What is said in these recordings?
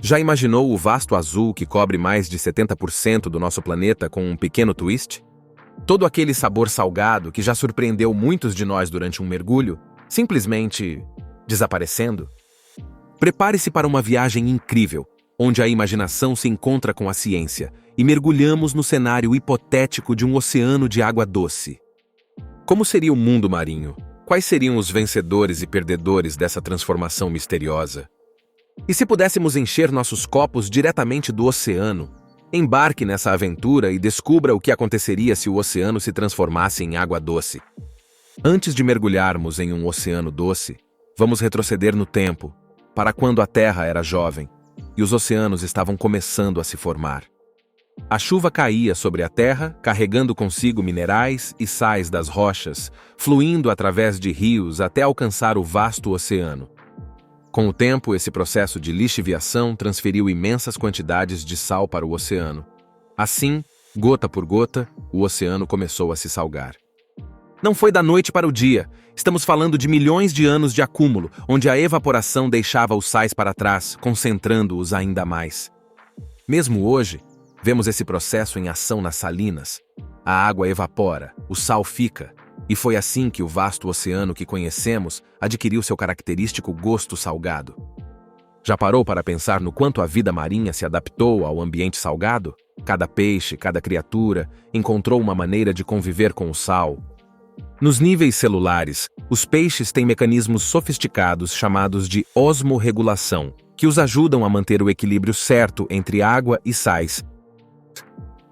Já imaginou o vasto azul que cobre mais de 70% do nosso planeta com um pequeno twist? Todo aquele sabor salgado que já surpreendeu muitos de nós durante um mergulho, simplesmente desaparecendo? Prepare-se para uma viagem incrível, onde a imaginação se encontra com a ciência, e mergulhamos no cenário hipotético de um oceano de água doce. Como seria o mundo marinho? Quais seriam os vencedores e perdedores dessa transformação misteriosa? E se pudéssemos encher nossos copos diretamente do oceano? Embarque nessa aventura e descubra o que aconteceria se o oceano se transformasse em água doce. Antes de mergulharmos em um oceano doce, vamos retroceder no tempo, para quando a Terra era jovem e os oceanos estavam começando a se formar. A chuva caía sobre a Terra, carregando consigo minerais e sais das rochas, fluindo através de rios até alcançar o vasto oceano. Com o tempo, esse processo de lixiviação transferiu imensas quantidades de sal para o oceano. Assim, gota por gota, o oceano começou a se salgar. Não foi da noite para o dia. Estamos falando de milhões de anos de acúmulo, onde a evaporação deixava os sais para trás, concentrando-os ainda mais. Mesmo hoje, vemos esse processo em ação nas salinas. A água evapora, o sal fica, e foi assim que o vasto oceano que conhecemos adquiriu seu característico gosto salgado. Já parou para pensar no quanto a vida marinha se adaptou ao ambiente salgado? Cada peixe, cada criatura, encontrou uma maneira de conviver com o sal. Nos níveis celulares, os peixes têm mecanismos sofisticados chamados de osmorregulação, que os ajudam a manter o equilíbrio certo entre água e sais.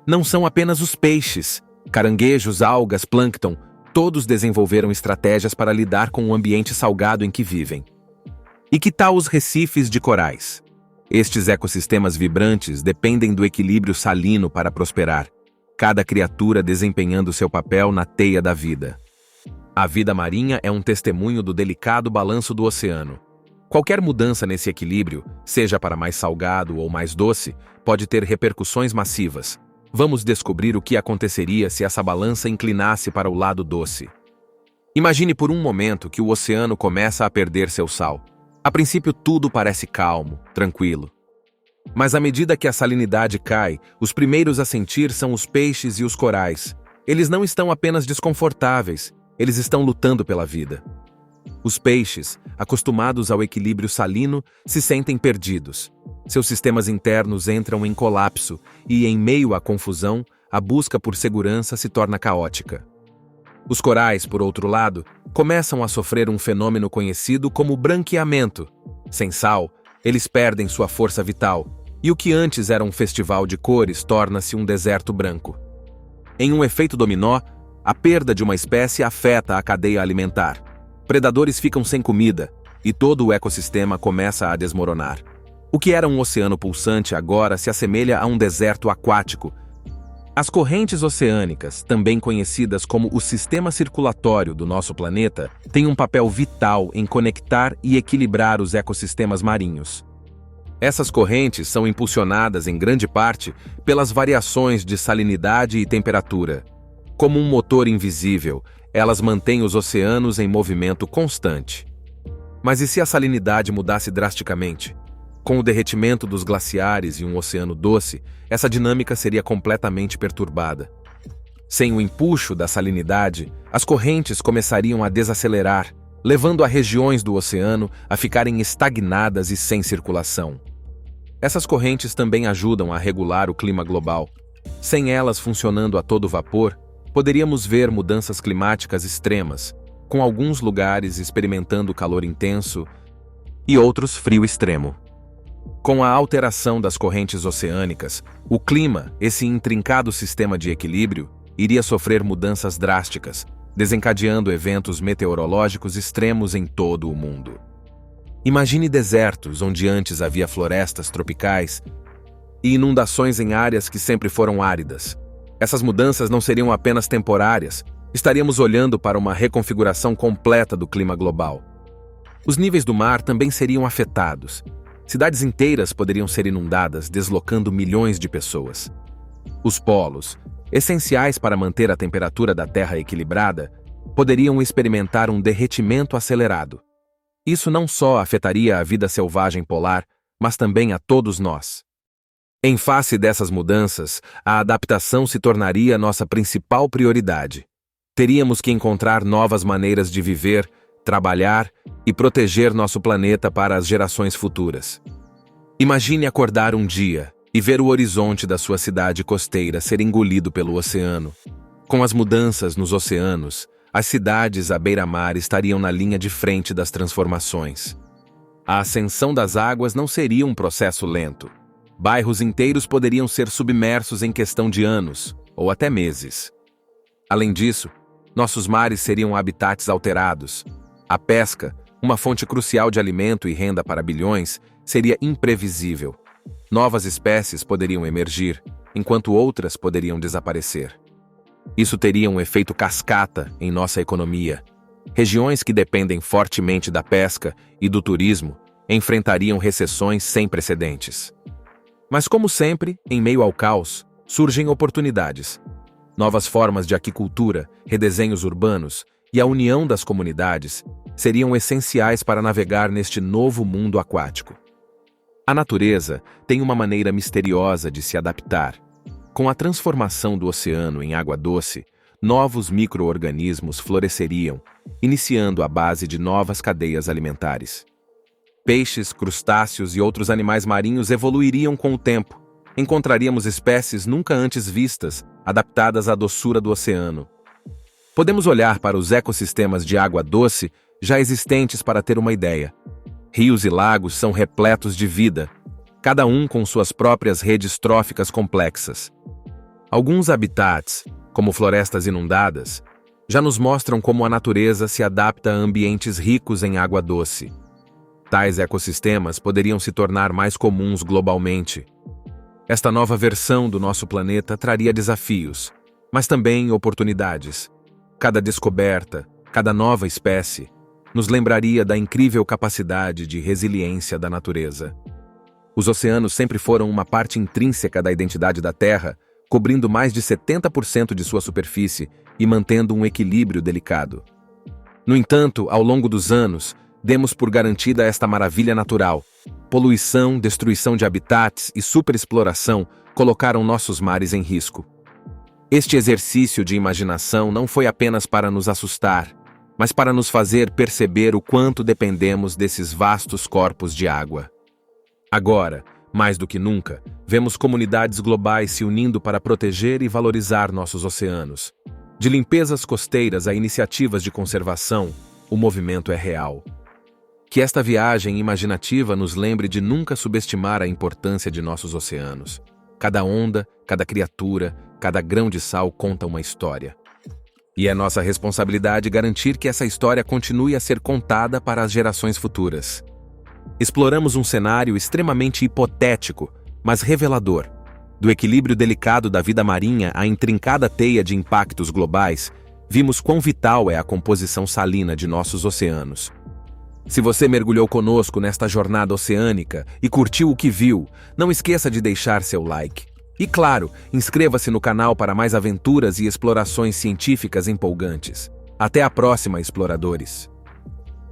Não são apenas os peixes. Caranguejos, algas, plâncton, todos desenvolveram estratégias para lidar com o ambiente salgado em que vivem. E que tal os recifes de corais? Estes ecossistemas vibrantes dependem do equilíbrio salino para prosperar, cada criatura desempenhando seu papel na teia da vida. A vida marinha é um testemunho do delicado balanço do oceano. Qualquer mudança nesse equilíbrio, seja para mais salgado ou mais doce, pode ter repercussões massivas. Vamos descobrir o que aconteceria se essa balança inclinasse para o lado doce. Imagine por um momento que o oceano começa a perder seu sal. A princípio tudo parece calmo, tranquilo. Mas à medida que a salinidade cai, os primeiros a sentir são os peixes e os corais. Eles não estão apenas desconfortáveis, eles estão lutando pela vida. Os peixes, acostumados ao equilíbrio salino, se sentem perdidos. Seus sistemas internos entram em colapso e, em meio à confusão, a busca por segurança se torna caótica. Os corais, por outro lado, começam a sofrer um fenômeno conhecido como branqueamento. Sem sal, eles perdem sua força vital, e o que antes era um festival de cores torna-se um deserto branco. Em um efeito dominó, a perda de uma espécie afeta a cadeia alimentar. Predadores ficam sem comida, e todo o ecossistema começa a desmoronar. O que era um oceano pulsante agora se assemelha a um deserto aquático. As correntes oceânicas, também conhecidas como o sistema circulatório do nosso planeta, têm um papel vital em conectar e equilibrar os ecossistemas marinhos. Essas correntes são impulsionadas em grande parte pelas variações de salinidade e temperatura. Como um motor invisível, elas mantêm os oceanos em movimento constante. Mas e se a salinidade mudasse drasticamente? Com o derretimento dos glaciares e um oceano doce, essa dinâmica seria completamente perturbada. Sem o empuxo da salinidade, as correntes começariam a desacelerar, levando a regiões do oceano a ficarem estagnadas e sem circulação. Essas correntes também ajudam a regular o clima global. Sem elas funcionando a todo vapor, poderíamos ver mudanças climáticas extremas, com alguns lugares experimentando calor intenso e outros frio extremo. Com a alteração das correntes oceânicas, o clima, esse intrincado sistema de equilíbrio, iria sofrer mudanças drásticas, desencadeando eventos meteorológicos extremos em todo o mundo. Imagine desertos onde antes havia florestas tropicais e inundações em áreas que sempre foram áridas. Essas mudanças não seriam apenas temporárias, estaríamos olhando para uma reconfiguração completa do clima global. Os níveis do mar também seriam afetados. Cidades inteiras poderiam ser inundadas, deslocando milhões de pessoas. Os polos, essenciais para manter a temperatura da Terra equilibrada, poderiam experimentar um derretimento acelerado. Isso não só afetaria a vida selvagem polar, mas também a todos nós. Em face dessas mudanças, a adaptação se tornaria nossa principal prioridade. Teríamos que encontrar novas maneiras de viver, trabalhar e proteger nosso planeta para as gerações futuras. Imagine acordar um dia e ver o horizonte da sua cidade costeira ser engolido pelo oceano. Com as mudanças nos oceanos, as cidades à beira-mar estariam na linha de frente das transformações. A ascensão das águas não seria um processo lento. Bairros inteiros poderiam ser submersos em questão de anos, ou até meses. Além disso, nossos mares seriam habitats alterados. A pesca, uma fonte crucial de alimento e renda para bilhões, seria imprevisível. Novas espécies poderiam emergir, enquanto outras poderiam desaparecer. Isso teria um efeito cascata em nossa economia. Regiões que dependem fortemente da pesca e do turismo enfrentariam recessões sem precedentes. Mas, como sempre, em meio ao caos, surgem oportunidades. Novas formas de aquicultura, redesenhos urbanos e a união das comunidades seriam essenciais para navegar neste novo mundo aquático. A natureza tem uma maneira misteriosa de se adaptar. Com a transformação do oceano em água doce, novos micro-organismos floresceriam, iniciando a base de novas cadeias alimentares. Peixes, crustáceos e outros animais marinhos evoluiriam com o tempo. Encontraríamos espécies nunca antes vistas, adaptadas à doçura do oceano. Podemos olhar para os ecossistemas de água doce já existentes para ter uma ideia. Rios e lagos são repletos de vida, cada um com suas próprias redes tróficas complexas. Alguns habitats, como florestas inundadas, já nos mostram como a natureza se adapta a ambientes ricos em água doce. Tais ecossistemas poderiam se tornar mais comuns globalmente. Esta nova versão do nosso planeta traria desafios, mas também oportunidades. Cada descoberta, cada nova espécie, nos lembraria da incrível capacidade de resiliência da natureza. Os oceanos sempre foram uma parte intrínseca da identidade da Terra, cobrindo mais de 70% de sua superfície e mantendo um equilíbrio delicado. No entanto, ao longo dos anos, demos por garantida esta maravilha natural. Poluição, destruição de habitats e superexploração colocaram nossos mares em risco. Este exercício de imaginação não foi apenas para nos assustar, mas para nos fazer perceber o quanto dependemos desses vastos corpos de água. Agora, mais do que nunca, vemos comunidades globais se unindo para proteger e valorizar nossos oceanos. De limpezas costeiras a iniciativas de conservação, o movimento é real. Que esta viagem imaginativa nos lembre de nunca subestimar a importância de nossos oceanos. Cada onda, cada criatura, cada grão de sal conta uma história. E é nossa responsabilidade garantir que essa história continue a ser contada para as gerações futuras. Exploramos um cenário extremamente hipotético, mas revelador. Do equilíbrio delicado da vida marinha à intrincada teia de impactos globais, vimos quão vital é a composição salina de nossos oceanos. Se você mergulhou conosco nesta jornada oceânica e curtiu o que viu, não esqueça de deixar seu like. E claro, inscreva-se no canal para mais aventuras e explorações científicas empolgantes. Até a próxima, exploradores!